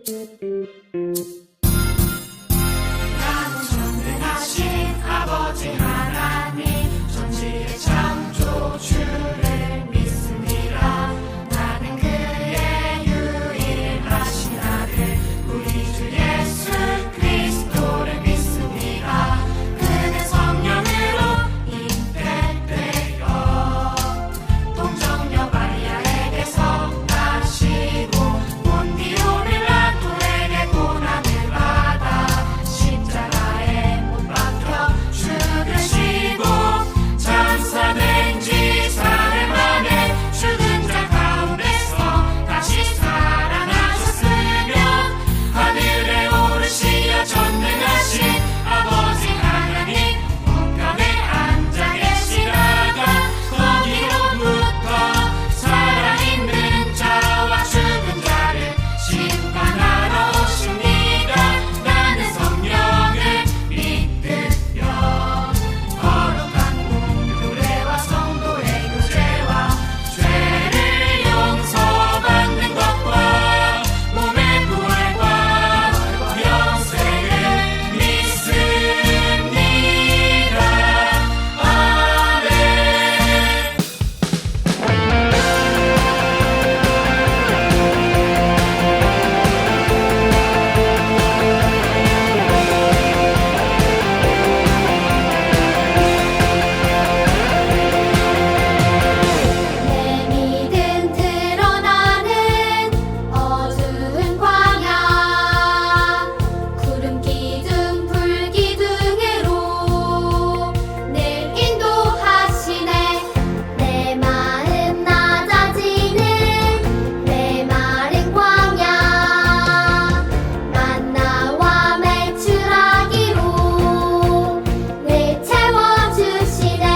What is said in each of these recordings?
나는 전능하신 아버지 하나님 천지의 창조주를 믿습니다. 나는 그의 유일하신 아들 우리 주 예수 그리스도를 믿습니다. 그는 성령으로 잉태되어 동정녀 마리아에게서 나시고 본디오 빌라토에게 고난을 받아 십자가에 못 박혀 죽으시고 장사된 지 사흘 만에 죽은 자 가운데서 다시 살아나셨으며 하늘에 오르시어 전능하신 아버지 하나님 우편에 앉아 계시다가 거기로부터 살아있는 자와 죽은 자를 심판하러 오십니다. 나는 성령을 믿으며 거룩한 공교회와 성도의 교제와 죄를 용서받는 것과 몸의 부활과 영생을 믿습니다. 내 믿음 드러나는 어두운 광야 구름 기둥 불 기둥으로 늘 인도하시네. 내 마음 낮아지는 내 마른 광야 만나와 메추라기로 늘 채워주시네.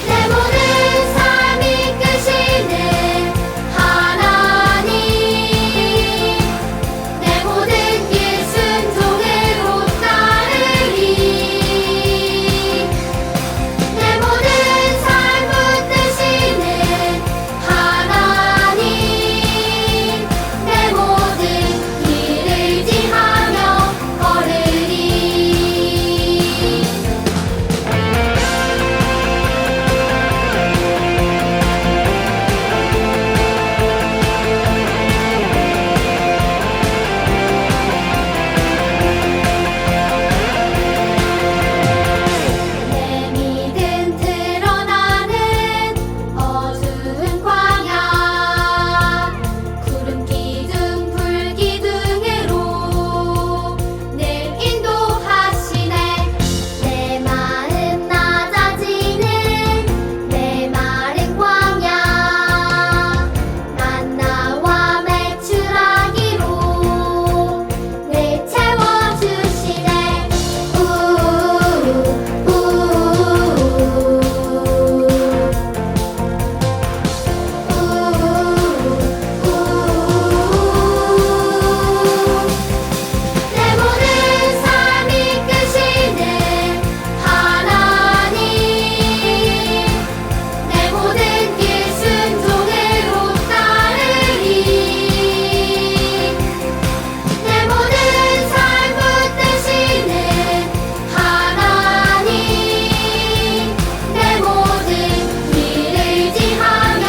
내 모든 삶 이끄시는 하나님 내 모든 길 순종으로 따르리. 내 모든 삶 붙드시는 하나님 내 모든 길을 지하며 걸으리. 내 믿음 드러나는 어두운 광야 구름 기둥 불 기둥으로 늘 인도하시네. 내 마음 낮아지는 내 마른 광야 만나와 메추라기로 늘 채워주시네. 내 모든 삶 이끄시는 하나님 내 모든 길 순종으로 따르리. 내 모든 삶 붙드시는 하나님 내 모든 길을 지하며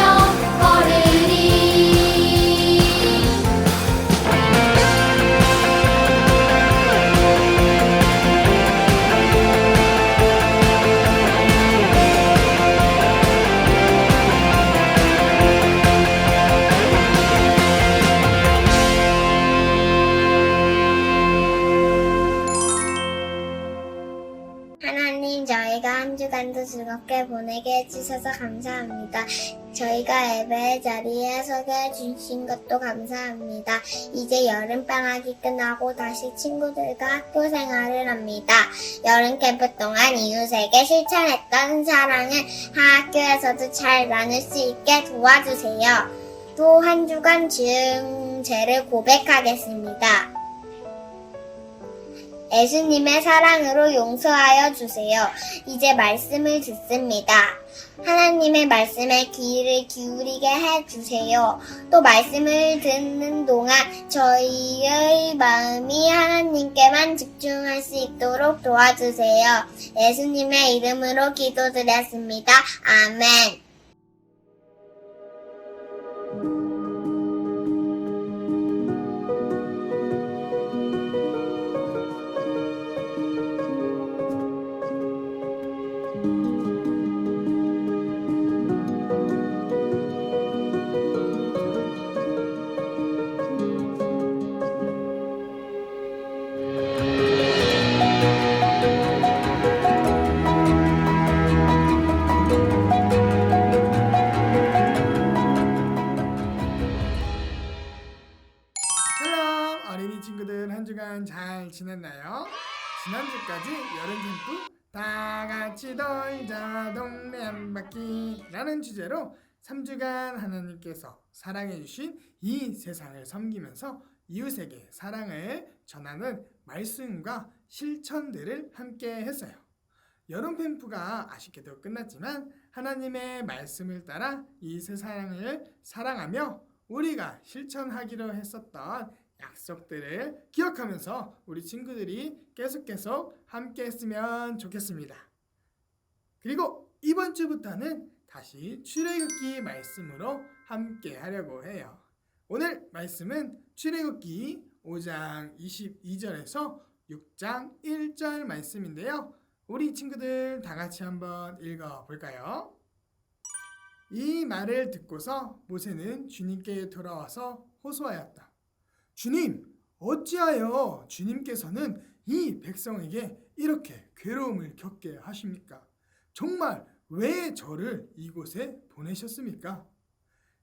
걸으리. 하나님, 저희가 한 주간도 즐겁게 보내게 해주셔서 감사합니다. 저희가 예배 자리에 서게 해주신 것도 감사합니다. 이제 여름방학이 끝나고 다시 친구들과 학교 생활을 합니다. 여름 캠프 동안 이웃에게 실천했던 사랑을 학교에서도 잘 나눌 수 있게 도와주세요. 또 한 주간 죄를 고백하겠습니다. 예수님의 사랑으로 용서하여 주세요. 이제 말씀을 듣습니다. 하나님의 말씀에 귀를 기울이게 해주세요. 또 말씀을 듣는 동안 저희의 마음이 하나님께만 집중할 수 있도록 도와주세요. 예수님의 이름으로 기도드렸습니다. 아멘. 헬로 어린이 친구들 한 주간 잘 지냈나요? 지난주까지 여름 캠프 다 같이 놀자 동네 한 바퀴 라는 주제로 3주간 하나님께서 사랑해 주신 이 세상을 섬기면서 이웃에게 사랑을 전하는 말씀과 실천들을 함께 했어요. 여름 캠프가 아쉽게도 끝났지만 하나님의 말씀을 따라 이 세상을 사랑하며 우리가 실천하기로 했었던 약속들을 기억하면서 우리 친구들이 계속 함께 했으면 좋겠습니다. 그리고 이번 주부터는 다시 출애굽기 말씀으로 함께 하려고 해요. 오늘 말씀은 출애굽기 5장 22절에서 6장 1절 말씀인데요. 우리 친구들 다 같이 한번 읽어볼까요? 이 말을 듣고서 모세는 주님께 돌아와서 호소하였다. 주님, 어찌하여 주님께서는 이 백성에게 이렇게 괴로움을 겪게 하십니까? 정말 왜 저를 이곳에 보내셨습니까?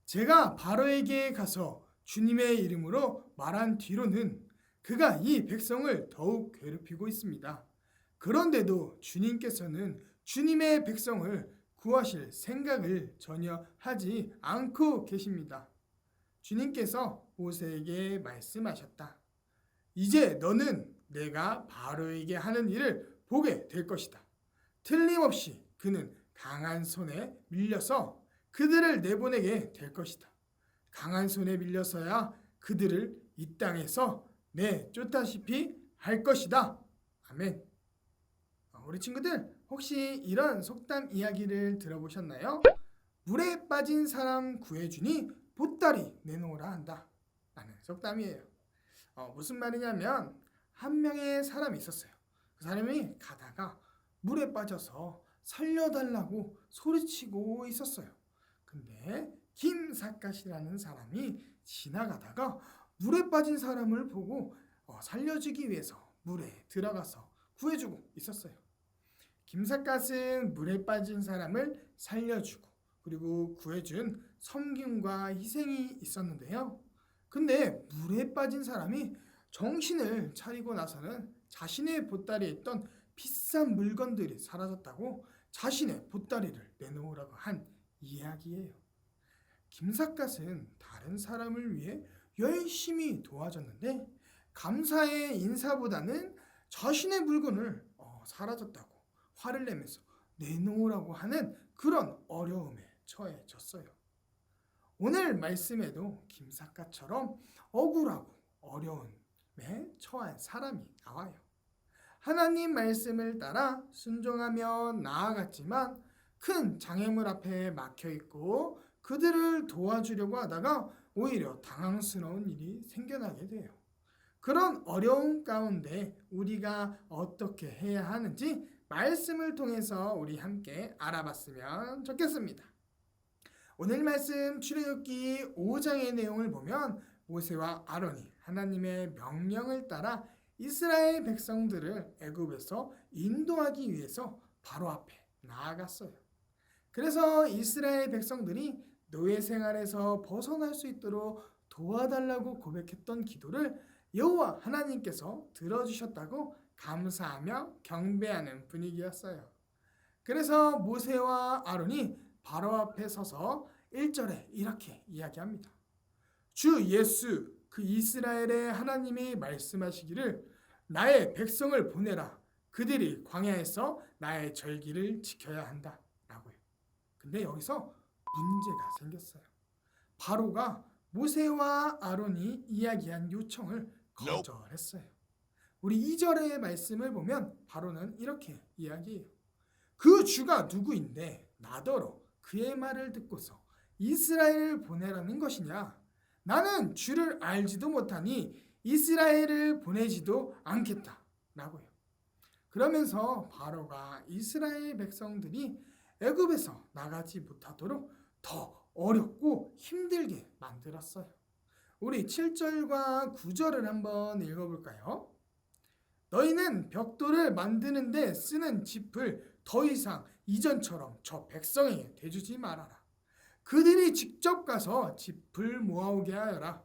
제가 바로에게 가서 주님의 이름으로 말한 뒤로는 그가 이 백성을 더욱 괴롭히고 있습니다. 그런데도 주님께서는 주님의 백성을 구하실 생각을 전혀 하지 않고 계십니다. 주님께서 모세에게 말씀하셨다. 이제 너는 내가 바로에게 하는 일을 보게 될 것이다. 틀림없이 그는 강한 손에 밀려서 그들을 내보내게 될 것이다. 강한 손에 밀려서야 그들을 이 땅에서 내쫓다시피 할 것이다. 아멘. 우리 친구들 혹시 이런 속담 이야기를 들어보셨나요? 물에 빠진 사람 구해주니 보따리 내놓으라 한다 라는 속담이에요. 무슨 말이냐면 한 명의 사람이 있었어요. 그 사람이 가다가 물에 빠져서 살려달라고 소리치고 있었어요. 근데 김삿갓이라는 사람이 지나가다가 물에 빠진 사람을 보고 살려주기 위해서 물에 들어가서 구해주고 있었어요. 김삿갓은 물에 빠진 사람을 살려주고 그리고 구해준 섬김과 희생이 있었는데요. 근데 물에 빠진 사람이 정신을 차리고 나서는 자신의 보따리에 있던 비싼 물건들이 사라졌다고 자신의 보따리를 내놓으라고 한 이야기예요. 김삿갓은 다른 사람을 위해 열심히 도와줬는데 감사의 인사보다는 자신의 물건을 사라졌다고 화를 내면서 내놓으라고 하는 그런 어려움에 처해졌어요. 오늘 말씀에도 김삿갓처럼 억울하고 어려움에 처한 사람이 나와요. 하나님 말씀을 따라 순종하며 나아갔지만 큰 장애물 앞에 막혀있고 그들을 도와주려고 하다가 오히려 당황스러운 일이 생겨나게 돼요. 그런 어려움 가운데 우리가 어떻게 해야 하는지 말씀을 통해서 우리 함께 알아봤으면 좋겠습니다. 오늘 말씀 출애굽기 5장의 내용을 보면 모세와 아론이 하나님의 명령을 따라 이스라엘 백성들을 애굽에서 인도하기 위해서 바로 앞에 나아갔어요. 그래서 이스라엘 백성들이 노예 생활에서 벗어날 수 있도록 도와달라고 고백했던 기도를 여호와 하나님께서 들어주셨다고 감사하며 경배하는 분위기였어요. 그래서 모세와 아론이 바로 앞에 서서 1절에 이렇게 이야기합니다. 주 예수 그 이스라엘의 하나님이 말씀하시기를 나의 백성을 보내라. 그들이 광야에서 나의 절기를 지켜야 한다. 라고요. 근데 여기서 문제가 생겼어요. 바로가 모세와 아론이 이야기한 요청을 거절했어요. 우리 2절의 말씀을 보면 바로는 이렇게 이야기해요. 그 주가 누구인데 나더러 그의 말을 듣고서 이스라엘을 보내라는 것이냐? 나는 주를 알지도 못하니 이스라엘을 보내지도 않겠다. 라고요. 그러면서 바로가 이스라엘 백성들이 애굽에서 나가지 못하도록 더 어렵고 힘들게 만들었어요. 우리 7절과 9절을 한번 읽어볼까요? 너희는 벽돌을 만드는 데 쓰는 짚을 더 이상 이전처럼 저 백성에게 대주지 말아라. 그들이 직접 가서 짚을 모아오게 하여라.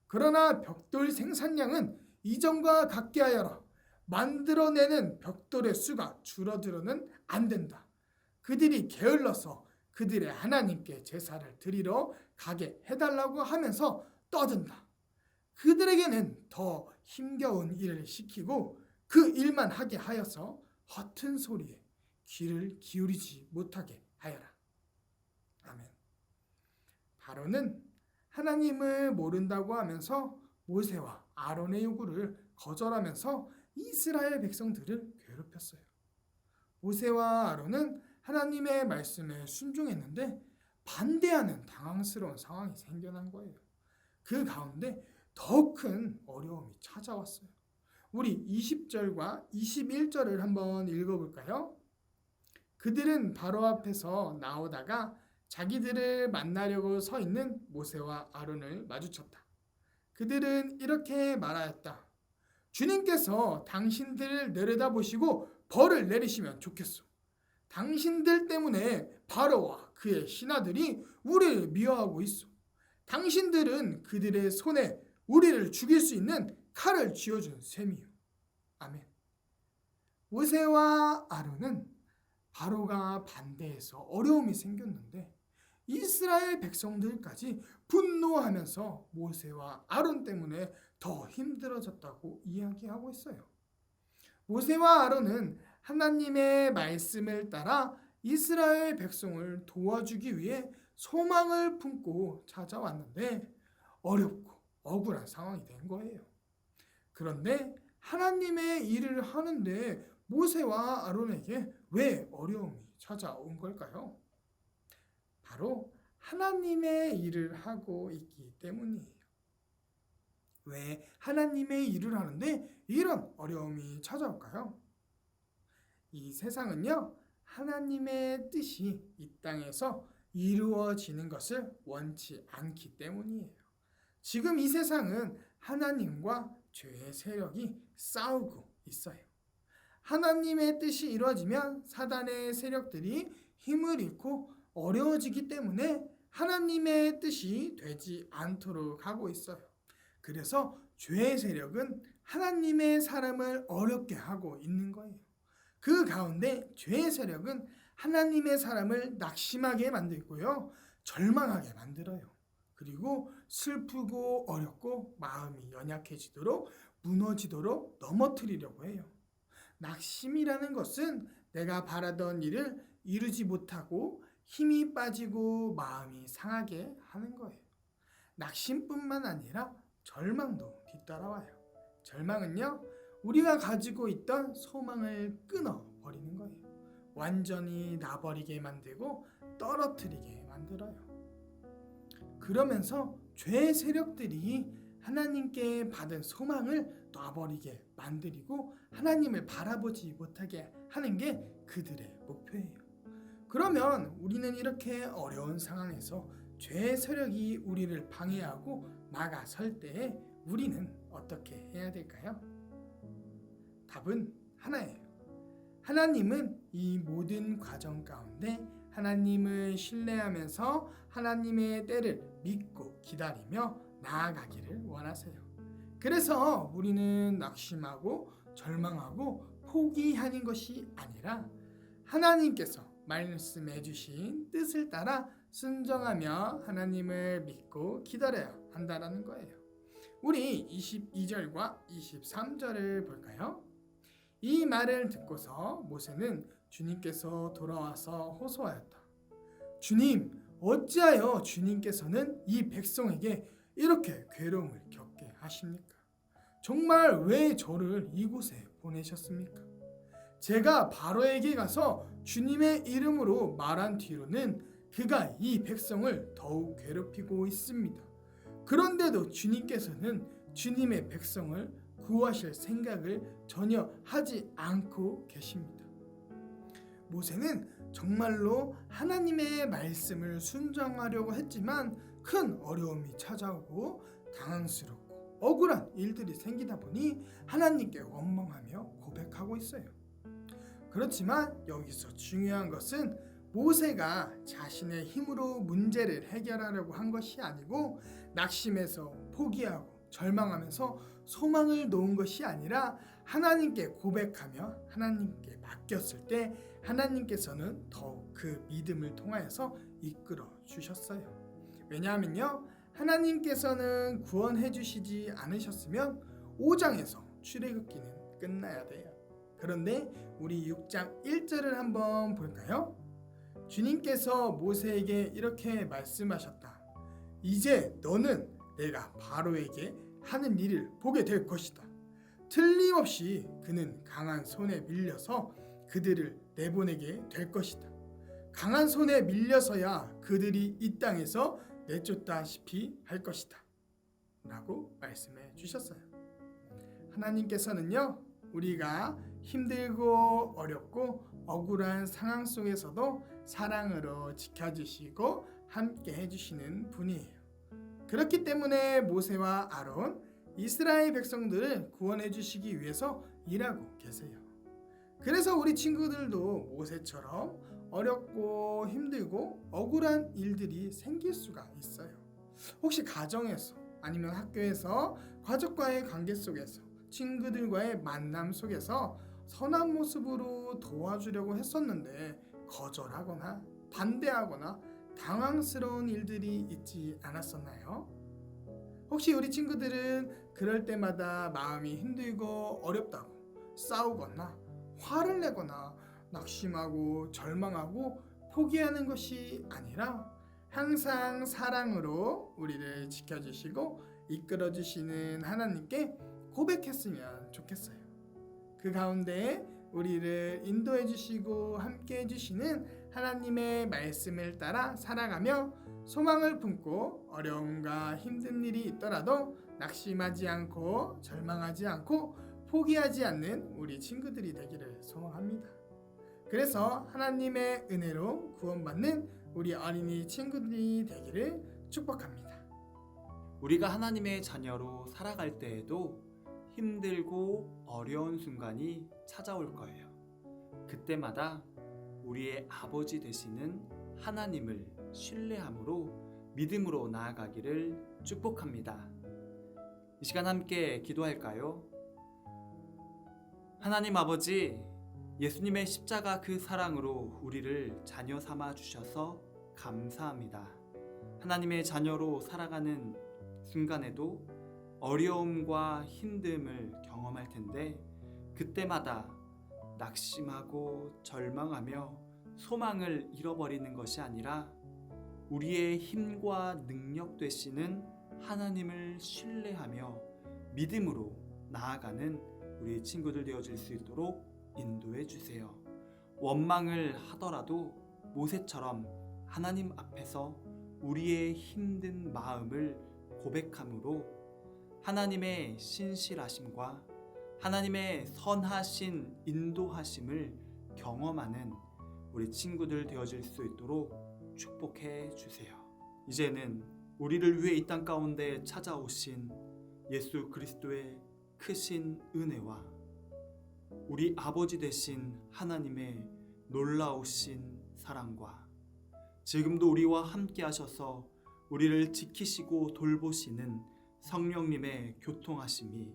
그러나 벽돌 생산량은 이전과 같게 하여라. 만들어내는 벽돌의 수가 줄어들어는 안 된다. 그들이 게을러서 그들의 하나님께 제사를 드리러 가게 해달라고 하면서 떠든다. 그들에게는 더 힘겨운 일을 시키고 그 일만 하게 하여서 허튼 소리에 귀를 기울이지 못하게 하여라. 아멘. 바로는 하나님을 모른다고 하면서 모세와 아론의 요구를 거절하면서 이스라엘 백성들을 괴롭혔어요. 모세와 아론은 하나님의 말씀에 순종했는데 반대하는 당황스러운 상황이 생겨난 거예요. 그 가운데 더 큰 어려움이 찾아왔어요. 우리 20절과 21절을 한번 읽어볼까요? 그들은 바로 앞에서 나오다가 자기들을 만나려고 서 있는 모세와 아론을 마주쳤다. 그들은 이렇게 말하였다. 주님께서 당신들을 내려다보시고 벌을 내리시면 좋겠소. 당신들 때문에 바로와 그의 신하들이 우리를 미워하고 있어. 당신들은 그들의 손에 우리를 죽일 수 있는 칼을 쥐어준 셈이요. 아멘. 모세와 아론은 바로가 반대해서 어려움이 생겼는데 이스라엘 백성들까지 분노하면서 모세와 아론 때문에 더 힘들어졌다고 이야기하고 있어요. 모세와 아론은 하나님의 말씀을 따라 이스라엘 백성을 도와주기 위해 소망을 품고 찾아왔는데 어렵고 억울한 상황이 된 거예요. 그런데 하나님의 일을 하는데 모세와 아론에게 왜 어려움이 찾아온 걸까요? 바로 하나님의 일을 하고 있기 때문이에요. 왜 하나님의 일을 하는데 이런 어려움이 찾아올까요? 이 세상은요, 하나님의 뜻이 이 땅에서 이루어지는 것을 원치 않기 때문이에요. 지금 이 세상은 하나님과 죄의 세력이 싸우고 있어요. 하나님의 뜻이 이루어지면 사단의 세력들이 힘을 잃고 어려워지기 때문에 하나님의 뜻이 되지 않도록 하고 있어요. 그래서 죄의 세력은 하나님의 사람을 어렵게 하고 있는 거예요. 그 가운데 죄의 세력은 하나님의 사람을 낙심하게 만들고요, 절망하게 만들어요. 그리고 슬프고 어렵고 마음이 연약해지도록 무너지도록 넘어뜨리려고 해요. 낙심이라는 것은 내가 바라던 일을 이루지 못하고 힘이 빠지고 마음이 상하게 하는 거예요. 낙심뿐만 아니라 절망도 뒤따라와요. 절망은요, 우리가 가지고 있던 소망을 끊어버리는 거예요. 완전히 나버리게 만들고 떨어뜨리게 만들어요. 그러면서 죄의 세력들이 하나님께 받은 소망을 놔버리게 만들고 하나님을 바라보지 못하게 하는 게 그들의 목표예요. 그러면 우리는 이렇게 어려운 상황에서 죄의 세력이 우리를 방해하고 막아설 때에 우리는 어떻게 해야 될까요? 답은 하나예요. 하나님은 이 모든 과정 가운데 하나님을 신뢰하면서 하나님의 때를 믿고 기다리며 나아가기를 원하세요. 그래서 우리는 낙심하고 절망하고 포기하는 것이 아니라 하나님께서 말씀해 주신 뜻을 따라 순종하며 하나님을 믿고 기다려야 한다는 거예요. 우리 22절과 23절을 볼까요? 이 말을 듣고서 모세는 주님께서 돌아와서 호소하였다. 주님, 어찌하여 주님께서는 이 백성에게 이렇게 괴로움을 겪게 하십니까? 정말 왜 저를 이곳에 보내셨습니까? 제가 바로에게 가서 주님의 이름으로 말한 뒤로는 그가 이 백성을 더욱 괴롭히고 있습니다. 그런데도 주님께서는 주님의 백성을 구하실 생각을 전혀 하지 않고 계십니다. 모세는 정말로 하나님의 말씀을 순종하려고 했지만 큰 어려움이 찾아오고 당황스럽고 억울한 일들이 생기다 보니 하나님께 원망하며 고백하고 있어요. 그렇지만 여기서 중요한 것은 모세가 자신의 힘으로 문제를 해결하려고 한 것이 아니고 낙심해서 포기하고 절망하면서 소망을 놓은 것이 아니라 하나님께 고백하며 하나님께 맡겼을 때 하나님께서는 더욱 그 믿음을 통하여서 이끌어 주셨어요. 왜냐하면요, 하나님께서는 구원해 주시지 않으셨으면 5장에서 출애굽기는 끝나야 돼요. 그런데 우리 6장 1절을 한번 볼까요? 주님께서 모세에게 이렇게 말씀하셨다. 이제 너는 내가 바로에게 하는 일을 보게 될 것이다. 틀림없이 그는 강한 손에 밀려서 그들을 내보내게 될 것이다. 강한 손에 밀려서야 그들이 이 땅에서 내쫓다시피 할 것이다. 라고 말씀해 주셨어요. 하나님께서는요, 우리가 힘들고 어렵고 억울한 상황 속에서도 사랑으로 지켜주시고 함께 해주시는 분이에요. 그렇기 때문에 모세와 아론, 이스라엘 백성들을 구원해 주시기 위해서 일하고 계세요. 그래서 우리 친구들도 모세처럼 어렵고 힘들고 억울한 일들이 생길 수가 있어요. 혹시 가정에서 아니면 학교에서 가족과의 관계 속에서 친구들과의 만남 속에서 선한 모습으로 도와주려고 했었는데 거절하거나 반대하거나 당황스러운 일들이 있지 않았었나요? 혹시 우리 친구들은 그럴 때마다 마음이 힘들고 어렵다고 싸우거나 화를 내거나 낙심하고 절망하고 포기하는 것이 아니라 항상 사랑으로 우리를 지켜주시고 이끌어주시는 하나님께 고백했으면 좋겠어요. 그 가운데 우리를 인도해 주시고 함께 해 주시는 하나님의 말씀을 따라 살아가며 소망을 품고 어려움과 힘든 일이 있더라도 낙심하지 않고 절망하지 않고 포기하지 않는 우리 친구들이 되기를 소망합니다. 그래서 하나님의 은혜로 구원받는 우리 어린이 친구들이 되기를 축복합니다. 우리가 하나님의 자녀로 살아갈 때에도 힘들고 어려운 순간이 찾아올 거예요. 그때마다 우리의 아버지 되시는 하나님을 신뢰함으로 믿음으로 나아가기를 축복합니다. 이 시간 함께 기도할까요? 하나님 아버지, 예수님의 십자가 그 사랑으로 우리를 자녀 삼아 주셔서 감사합니다. 하나님의 자녀로 살아가는 순간에도 어려움과 힘듦을 경험할 텐데 그때마다 낙심하고 절망하며 소망을 잃어버리는 것이 아니라 우리의 힘과 능력 되시는 하나님을 신뢰하며 믿음으로 나아가는 우리 친구들 되어질 수 있도록 인도해 주세요. 원망을 하더라도 모세처럼 하나님 앞에서 우리의 힘든 마음을 고백함으로 하나님의 신실하심과 하나님의 선하신 인도하심을 경험하는 우리 친구들 되어질 수 있도록 축복해 주세요. 이제는 우리를 위해 이 땅 가운데 찾아오신 예수 그리스도의 크신 은혜와 우리 아버지 되신 하나님의 놀라우신 사랑과 지금도 우리와 함께 하셔서 우리를 지키시고 돌보시는 성령님의 교통하심이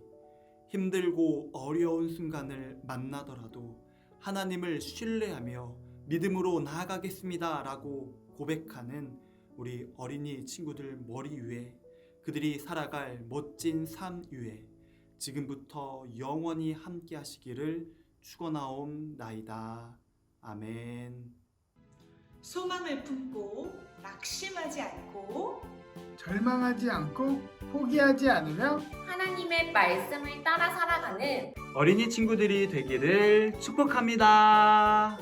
힘들고 어려운 순간을 만나더라도 하나님을 신뢰하며 믿음으로 나아가겠습니다 라고 고백하는 우리 어린이 친구들 머리 위에 그들이 살아갈 멋진 삶 위에 지금부터 영원히 함께 하시기를 축원하옵나이다. 아멘. 소망을 품고 낙심하지 않고 절망하지 않고 포기하지 않으며 하나님의 말씀을 따라 살아가는 어린이 친구들이 되기를 축복합니다.